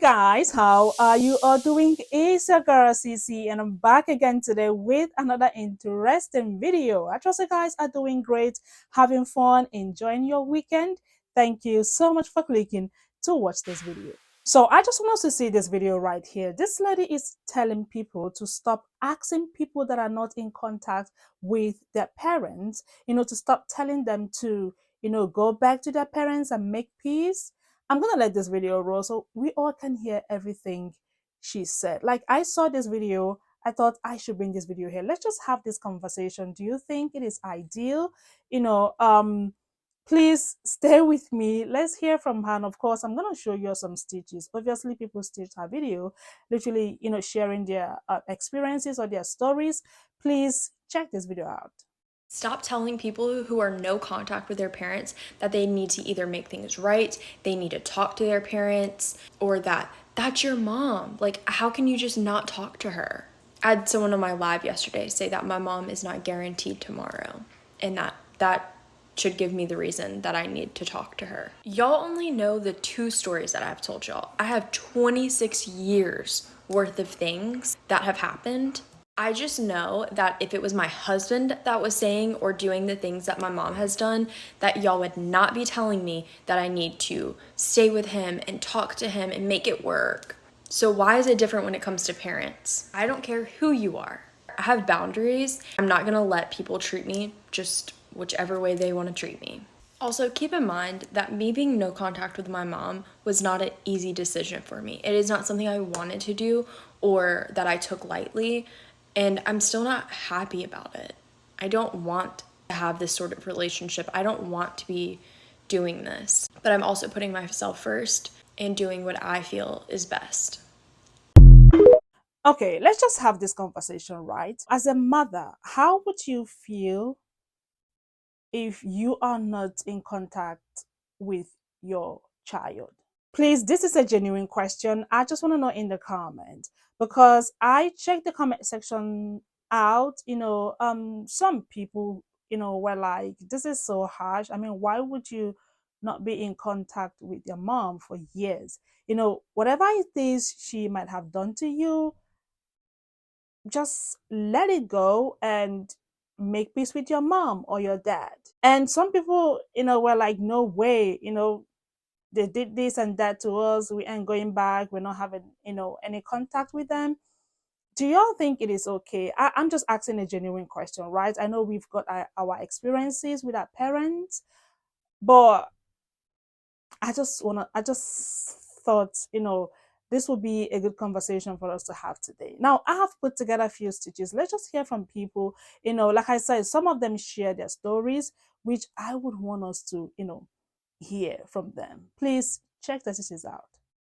guys, how are you all doing? It's your girl CC and I'm back again today with another interesting video. I trust you guys are doing great, having fun, enjoying your weekend. Thank you so much for clicking to watch this video. So I just want us to see this video right here. This lady is telling people to stop asking people that are not in contact with their parents, to stop telling them to, go back to their parents and make peace. I'm gonna let this video roll so we all can hear everything she said. Like I saw this video, I thought I should bring this video here. Let's just have this conversation. Do you think it is ideal? You know, please stay with me. Let's hear from her. And of course, I'm gonna show you some stitches. Obviously, people stitched her video, literally, sharing their experiences or their stories. Please check this video out. Stop telling people who are no contact with their parents that they need to either make things right, they need to talk to their parents, or that that's your mom. Like, how can you just not talk to her? I had someone on my live yesterday say that my mom is not guaranteed tomorrow, and that should give me the reason that I need to talk to her. Y'all only know the 2 stories that I've told y'all. I have 26 years worth of things that have happened. I just know that if it was my husband that was saying or doing the things that my mom has done, that y'all would not be telling me that I need to stay with him and talk to him and make it work. So why is it different when it comes to parents? I don't care who you are. I have boundaries. I'm not gonna let people treat me just whichever way they want to treat me. Also, keep in mind that me being no contact with my mom was not an easy decision for me. It is not something I wanted to do or that I took lightly. And I'm still not happy about it. I don't want to have this sort of relationship. I don't want to be doing this. But I'm also putting myself first and doing what I feel is best. Okay, let's just have this conversation, right? As a mother, how would you feel if you are not in contact with your child? Please, this is a genuine question. I just want to know in the comment because I checked the comment section out. Some people, were like, this is so harsh. I mean, why would you not be in contact with your mom for years? Whatever it is she might have done to you, just let it go and make peace with your mom or your dad. And some people, were like, no way, they did this and that to us. We ain't going back. We're not having, any contact with them. Do y'all think it is okay? I'm just asking a genuine question, right? I know we've got our experiences with our parents, but I just thought, this would be a good conversation for us to have today. Now, I have put together a few stitches. Let's just hear from people. Like I said, some of them share their stories, which I would want us to, hear from them. Please check the stitches out.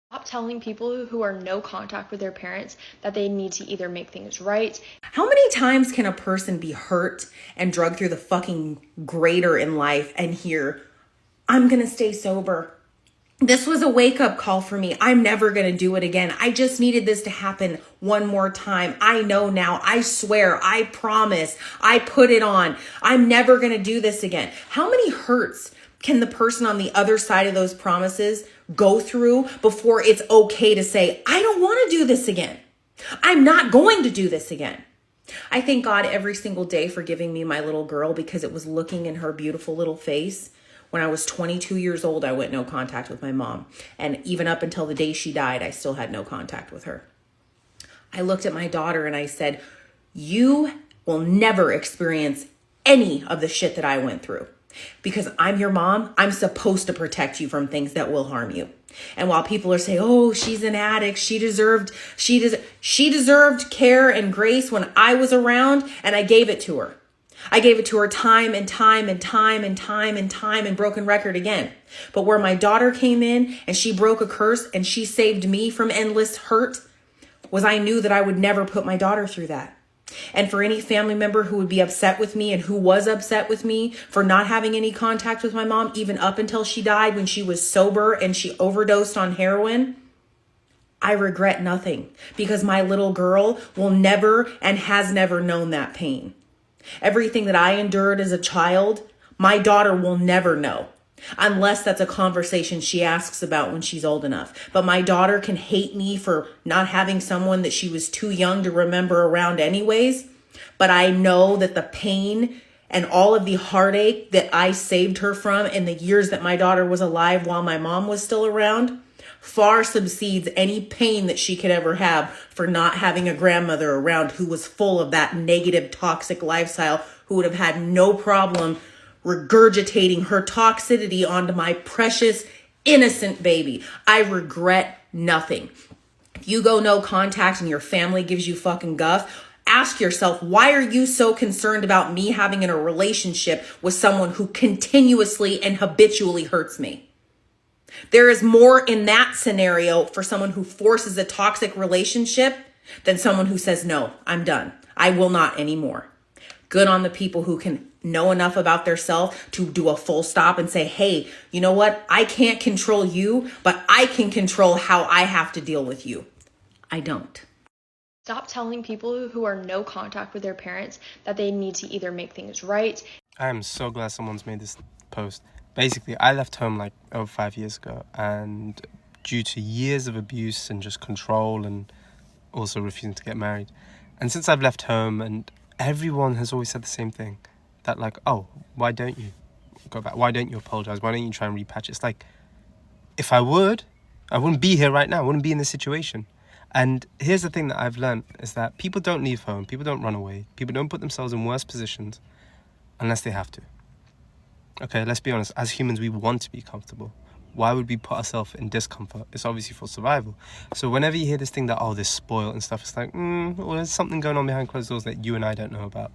Stop telling people who are no contact with their parents that they need to either make things right. How many times can a person be hurt and drugged through the fucking grater in life and hear, I'm gonna stay sober? This was a wake-up call for me. I'm never going to do it again. I just needed this to happen one more time. I know now. I swear. I promise. I put it on. I'm never going to do this again. How many hurts can the person on the other side of those promises go through before it's okay to say, I don't want to do this again. I'm not going to do this again. I thank God every single day for giving me my little girl because it was looking in her beautiful little face. When I was 22 years old, I went no contact with my mom. And even up until the day she died, I still had no contact with her. I looked at my daughter and I said, you will never experience any of the shit that I went through. Because I'm your mom, I'm supposed to protect you from things that will harm you. And while people are saying, oh, she's an addict, she deserved care and grace when I was around, and I gave it to her. I gave it to her time and time and time and time and time and broken record again. But where my daughter came in and she broke a curse and she saved me from endless hurt was I knew that I would never put my daughter through that. And for any family member who would be upset with me and who was upset with me for not having any contact with my mom, even up until she died when she was sober and she overdosed on heroin, I regret nothing because my little girl will never and has never known that pain. Everything that I endured as a child, my daughter will never know. unless that's a conversation she asks about when she's old enough. But my daughter can hate me for not having someone that she was too young to remember around anyways. But I know that the pain and all of the heartache that I saved her from in the years that my daughter was alive while my mom was still around far subsedes any pain that she could ever have for not having a grandmother around who was full of that negative, toxic lifestyle, who would have had no problem regurgitating her toxicity onto my precious, innocent baby. I regret nothing. If you go no contact and your family gives you fucking guff, ask yourself, why are you so concerned about me having a relationship with someone who continuously and habitually hurts me? There is more in that scenario for someone who forces a toxic relationship than someone who says, no, I'm done. I will not anymore. Good on the people who can know enough about their self to do a full stop and say, hey, you know what? I can't control you, but I can control how I have to deal with you. I don't. Stop telling people who are no contact with their parents that they need to either make things right. I am so glad someone's made this post. Basically, I left home like over 5 years ago, and due to years of abuse and just control and also refusing to get married. And since I've left home, and everyone has always said the same thing, that like, oh, why don't you go back? Why don't you apologize? Why don't you try and repatch? It's like, if I would, I wouldn't be here right now. I wouldn't be in this situation. And here's the thing that I've learned is that people don't leave home. People don't run away. People don't put themselves in worse positions unless they have to. Okay, let's be honest. As humans, we want to be comfortable. Why would we put ourselves in discomfort? It's obviously for survival. So whenever you hear this thing that, oh, they're spoiled and stuff, it's like, well, there's something going on behind closed doors that you and I don't know about.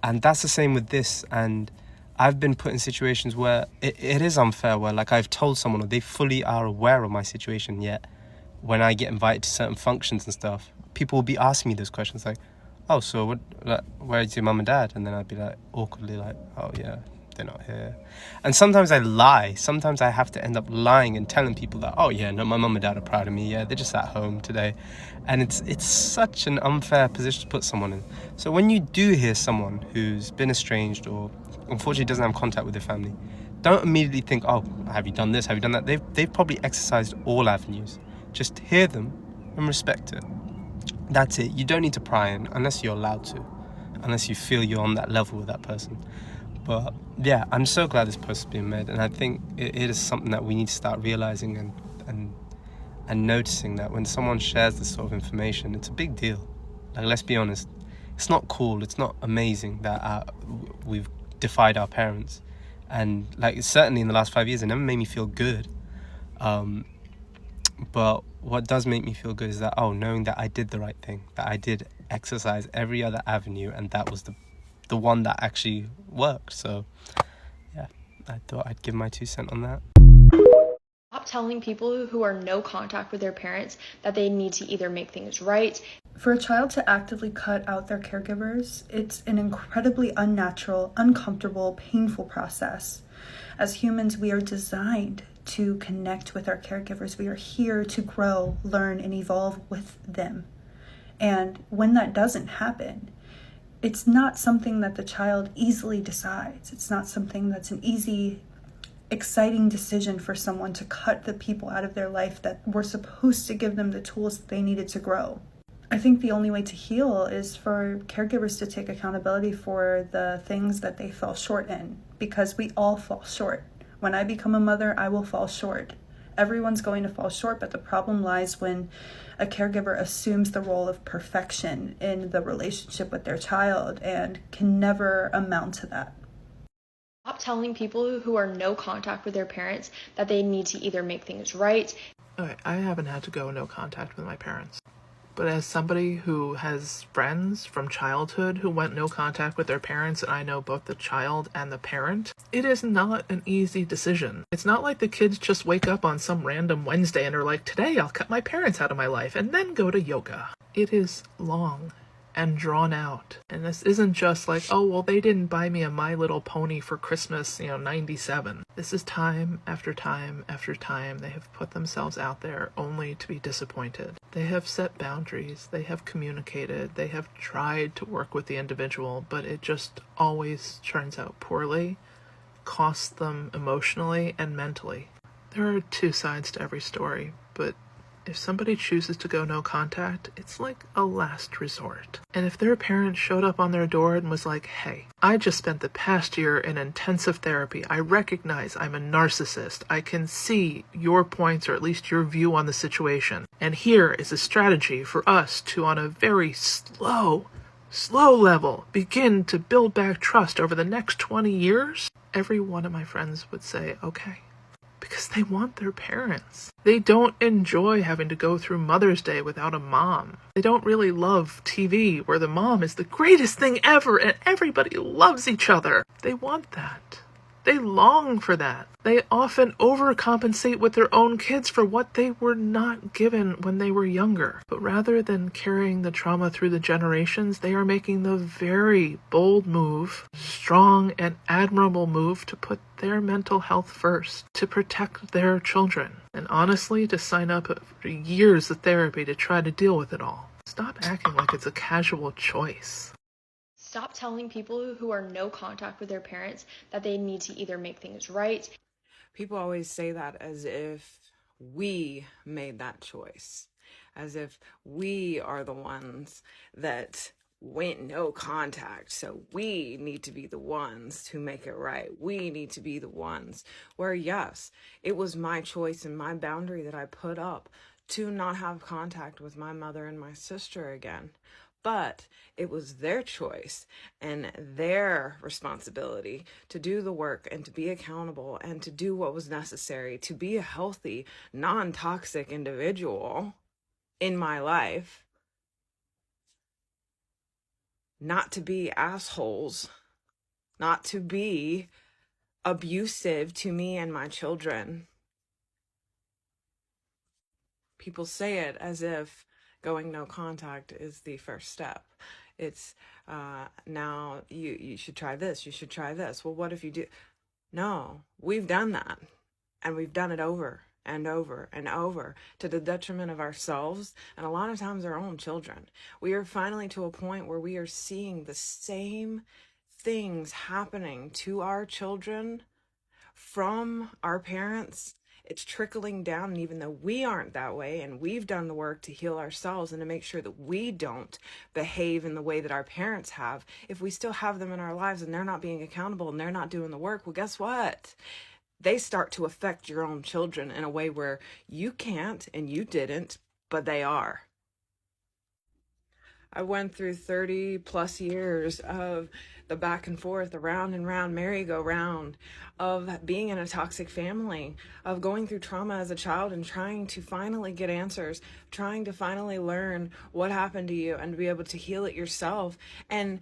And that's the same with this. And I've been put in situations where it is unfair, where like I've told someone or they fully are aware of my situation, yet when I get invited to certain functions and stuff, people will be asking me those questions like, oh, so what, like, where's your mum and dad? And then I'd be like awkwardly like, oh yeah, they're not here. And sometimes I lie. Sometimes I have to end up lying and telling people that, oh yeah, no, my mum and dad are proud of me. Yeah, they're just at home today. And it's such an unfair position to put someone in. So when you do hear someone who's been estranged or unfortunately doesn't have contact with their family, don't immediately think, oh, have you done this? Have you done that? They've probably exercised all avenues. Just hear them and respect it. That's it. You don't need to pry in unless you're allowed to, unless you feel you're on that level with that person. But yeah, I'm so glad this post is being made, and I think it is something that we need to start realizing and noticing that when someone shares this sort of information, it's a big deal. Like, let's be honest, it's not cool, it's not amazing that we've defied our parents, and like certainly in the last 5 years, it never made me feel good. But what does make me feel good is that, knowing that I did the right thing, that I did exercise every other avenue, and that was the one that actually worked. So yeah, I thought I'd give my 2 cents on that. Stop telling people who are no contact with their parents that they need to either make things right. For a child to actively cut out their caregivers, it's an incredibly unnatural, uncomfortable, painful process. As humans, we are designed to connect with our caregivers. We are here to grow, learn, and evolve with them. And when that doesn't happen, it's not something that the child easily decides. It's not something that's an easy, exciting decision for someone to cut the people out of their life that were supposed to give them the tools that they needed to grow. I think the only way to heal is for caregivers to take accountability for the things that they fell short in, because we all fall short. When I become a mother, I will fall short. Everyone's going to fall short, but the problem lies when a caregiver assumes the role of perfection in the relationship with their child and can never amount to that. Stop telling people who are no contact with their parents that they need to either make things right. Okay, I haven't had to go no contact with my parents. But as somebody who has friends from childhood who went no contact with their parents, and I know both the child and the parent, it is not an easy decision. It's not like the kids just wake up on some random Wednesday and are like, today I'll cut my parents out of my life and then go to yoga. It is long and drawn out. And this isn't just like, oh, well, they didn't buy me a My Little Pony for Christmas, 97. This is time after time after time they have put themselves out there only to be disappointed. They have set boundaries, they have communicated, they have tried to work with the individual, but it just always turns out poorly, costs them emotionally and mentally. There are two sides to every story, but if somebody chooses to go no contact, it's like a last resort. And if their parent showed up on their door and was like, hey, I just spent the past year in intensive therapy. I recognize I'm a narcissist. I can see your points, or at least your view on the situation. And here is a strategy for us to, on a very slow level, begin to build back trust over the next 20 years. Every one of my friends would say, okay. Because they want their parents. They don't enjoy having to go through Mother's Day without a mom. They don't really love TV where the mom is the greatest thing ever and everybody loves each other. They want that. They long for that. They often overcompensate with their own kids for what they were not given when they were younger. But rather than carrying the trauma through the generations, they are making the very bold move, strong and admirable move, to put their mental health first, to protect their children, and honestly to sign up for years of therapy to try to deal with it all. Stop acting like it's a casual choice. Stop telling people who are no contact with their parents that they need to either make things right. People always say that as if we made that choice, as if we are the ones that went no contact, so we need to be the ones to make it right. We need to be the ones where, yes, it was my choice and my boundary that I put up to not have contact with my mother and my sister again. But it was their choice and their responsibility to do the work and to be accountable and to do what was necessary to be a healthy, non-toxic individual in my life. Not to be assholes, not to be abusive to me and my children. People say it as if going no contact is the first step. It's now you should try this, you should try this. Well, what if you do? No, we've done that, and we've done it over and over and over to the detriment of ourselves and a lot of times our own children. We are finally to a point where we are seeing the same things happening to our children from our parents. It's trickling down, and even though we aren't that way and we've done the work to heal ourselves and to make sure that we don't behave in the way that our parents have, if we still have them in our lives and they're not being accountable and they're not doing the work, well, guess what? They start to affect your own children in a way where you can't and you didn't, but they are. I went through 30 plus years of the back and forth, around and round, merry-go-round, of being in a toxic family, of going through trauma as a child and trying to finally get answers, trying to finally learn what happened to you and to be able to heal it yourself. And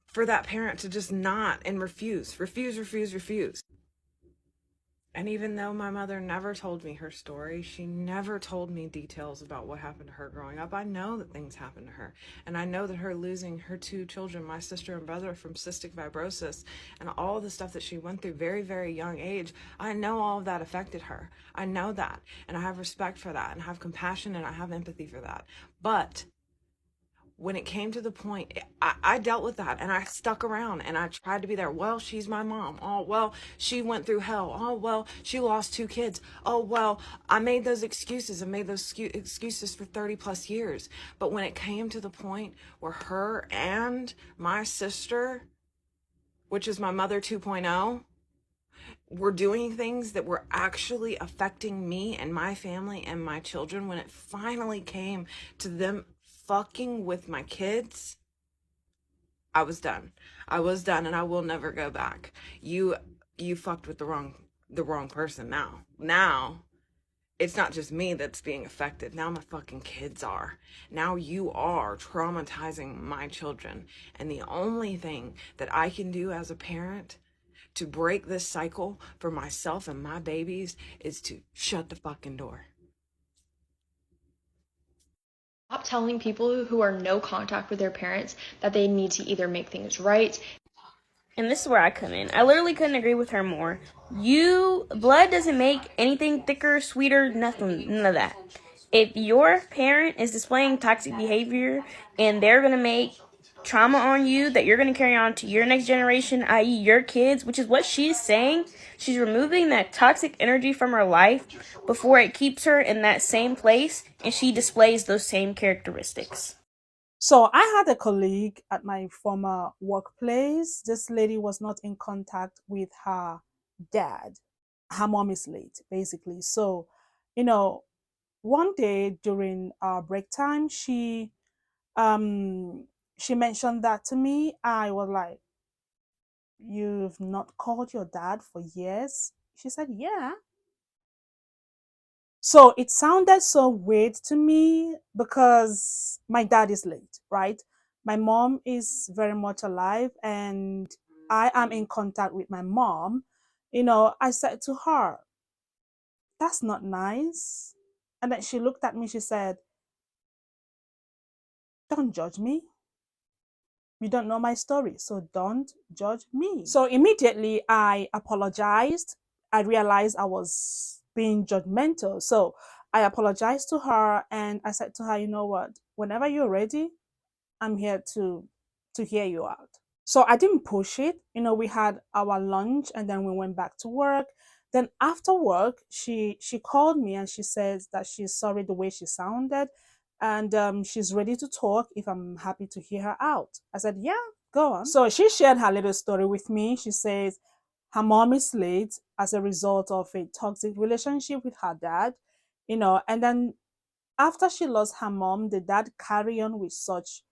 for that parent to just not and refuse. And even though my mother never told me her story, she never told me details about what happened to her growing up, I know that things happened to her. And I know that her losing her two children, my sister and brother, from cystic fibrosis and all the stuff that she went through very, very young age, I know all of that affected her. I know that. And I have respect for that and I have compassion and I have empathy for that. But when it came to the point, I dealt with that and I stuck around and I tried to be there. Well, she's my mom. Oh, well, she went through hell. Oh, well, she lost 2 kids. Oh, well, I made those excuses and made those excuses for 30 plus years. But when it came to the point where her and my sister, which is my mother 2.0, were doing things that were actually affecting me and my family and my children, when it finally came to them fucking with my kids, I was done. And I will never go back. You fucked with the wrong person now. Now it's not just me that's being affected. Now my fucking kids are. Now you are traumatizing my children. And the only thing that I can do as a parent to break this cycle for myself and my babies is to shut the fucking door. Stop telling people who are no contact with their parents that they need to either make things right. And this is where I come in. I literally couldn't agree with her more. Blood doesn't make anything thicker, sweeter, nothing, none of that. If your parent is displaying toxic behavior and they're going to make trauma on you that you're going to carry on to your next generation, i.e., your kids, which is what she's saying. She's removing that toxic energy from her life before it keeps her in that same place and she displays those same characteristics. So I had a colleague at my former workplace. This lady was not in contact with her dad. Her mom is late, basically. So, one day during our break time, um she mentioned that to me. I was like, "You've not called your dad for years?" She said, "Yeah." So it sounded so weird to me because my dad is late, right? My mom is very much alive and I am in contact with my mom. I said to her, "That's not nice." And then she looked at me, she said, "Don't judge me. You don't know my story, so don't judge me." So immediately I apologized. I realized I was being judgmental. So I apologized to her and I said to her, "You know what? Whenever you're ready, I'm here to hear you out." So I didn't push it. We had our lunch and then we went back to work. Then after work, she called me and she says that she's sorry the way she sounded and she's ready to talk if I'm happy to hear her out. I said, "Yeah, go on." So she shared her little story with me. She says her mom is late as a result of a toxic relationship with her dad, and then after she lost her mom, the dad carry on with such,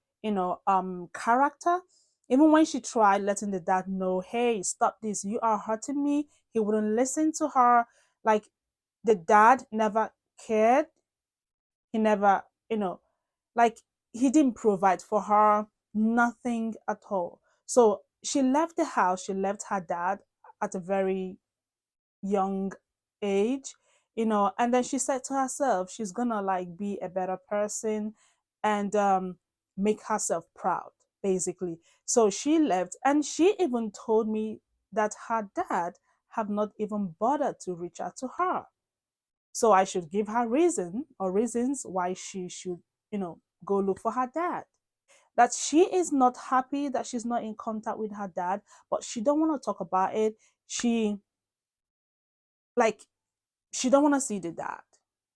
character. Even when she tried letting the dad know, "Hey, stop this, you are hurting me," he wouldn't listen to her. Like the dad never cared. He never, like he didn't provide for her, nothing at all. So she left the house, she left her dad at a very young age, and then she said to herself she's gonna like be a better person and make herself proud, basically. So she left and she even told me that her dad have not even bothered to reach out to her. So I should give her reason or reasons why she should, go look for her dad. That she is not happy that she's not in contact with her dad, but she don't want to talk about it. Like she don't want to see the dad,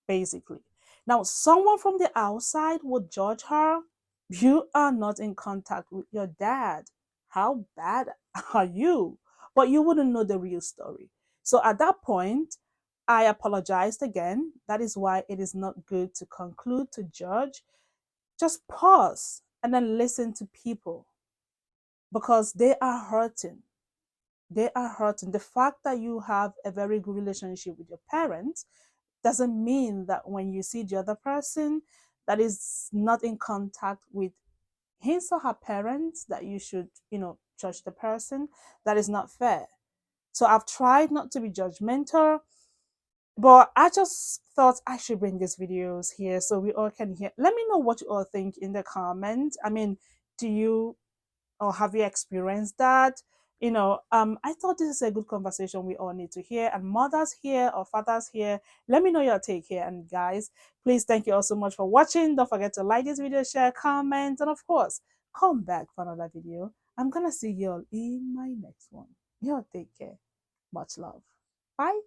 basically. Now someone from the outside would judge her. "You are not in contact with your dad. How bad are you?" But you wouldn't know the real story. So at that point I apologized again. That is why it is not good to conclude, to judge. Just pause and then listen to people because they are hurting. They are hurting. The fact that you have a very good relationship with your parents doesn't mean that when you see the other person that is not in contact with his or her parents, that you should, judge the person. That is not fair. So I've tried not to be judgmental, but I just thought I should bring these videos here so we all can hear. Let me know what you all think in the comments. I mean, do you or have you experienced that? I thought this is a good conversation we all need to hear. And mothers here or fathers here, let me know your take here. And guys, please, thank you all so much for watching. Don't forget to like this video, share, comment, and of course, come back for another video. I'm gonna see you all in my next one. Y'all take care. Much love. Bye.